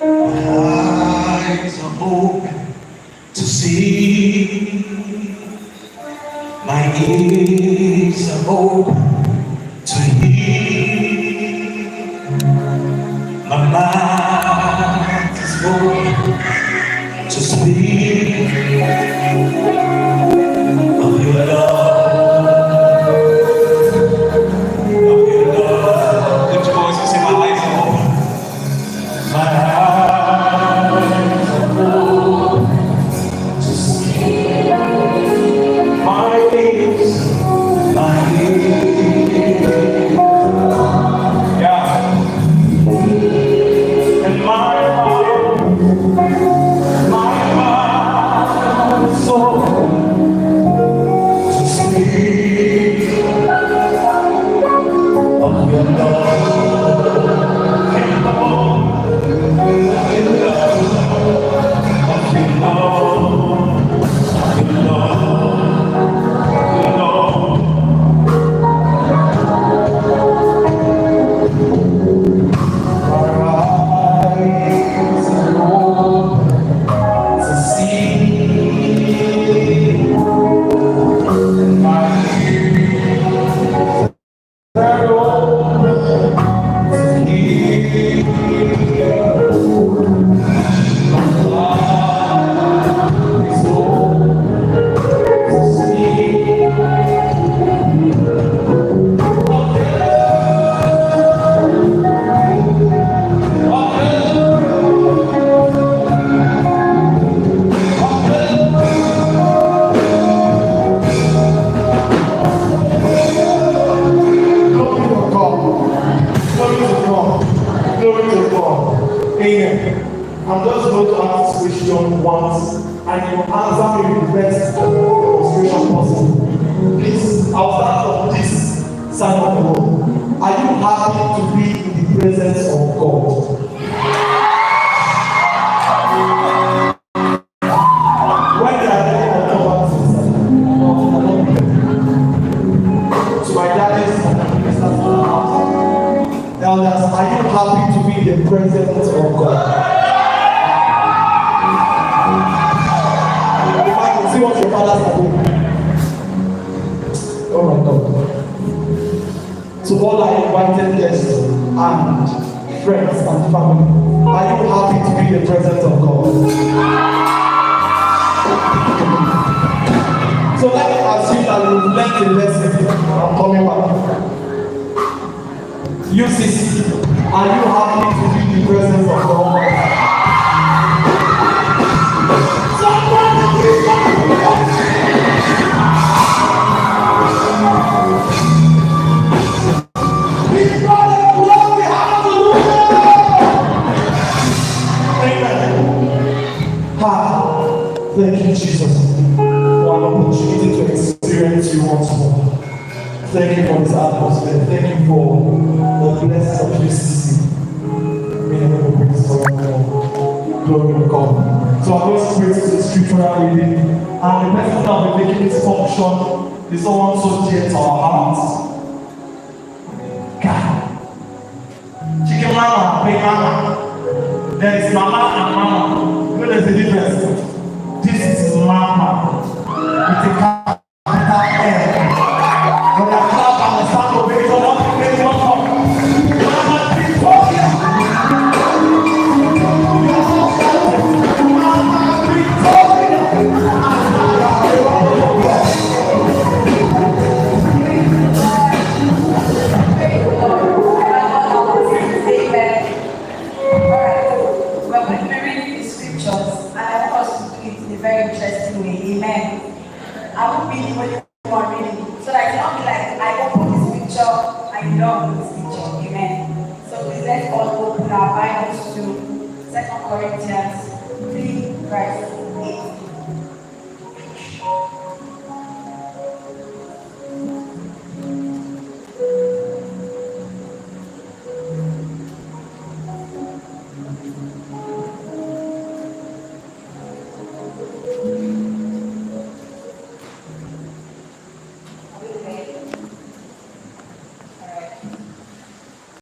Eyes are open to see. My ears are open to hear. My mouth is open to speak of your love, of your love. Lift your voice and say, my eyes are open. My eyes are open to see. My ears, my ears, yeah. And my mouth is open to speak of your love. Glory to God. Amen. I'm just going to ask this question once and you answer me with the best demonstration possible. Please, I'll start from this side of the room. Are you happy to be in the presence of God? When they are there on top of to my daddies and the ministers of the house. Elders, are you happy to be in the presence of God? If I can see what your fathers are doing. Oh my God. So all our invited guests and friends and family, are you happy to be in the presence of God? So let me assume that you've learned the lesson. I'm coming back. You see, are you happy to be in the presence of God? Somebody give God the glory, hallelujah! Amen. Thank you, Jesus, for an opportunity to experience you once more. Thank you for this atmosphere. Thank you for the blessings of this season. May the Lord be forevermore. Glory to God. So I'm going to create a scriptural reading, and the person that will be making this function is someone so dear to our hearts. God. Chicken mama, big mama. There is mama and mama. What is the difference? This is mama with a capital M. When I clap and I start to make one up, make one up. Mama Victoria. Mama Victoria. Amen. Alright. We're going to be reading the scriptures, and I want us to do it in a very interesting way. Amen. I won't be the only one reading, so that it's not be like I open this picture and you don't open this picture. Amen. So please let's all open our Bibles to 2 Corinthians 3 verse 8.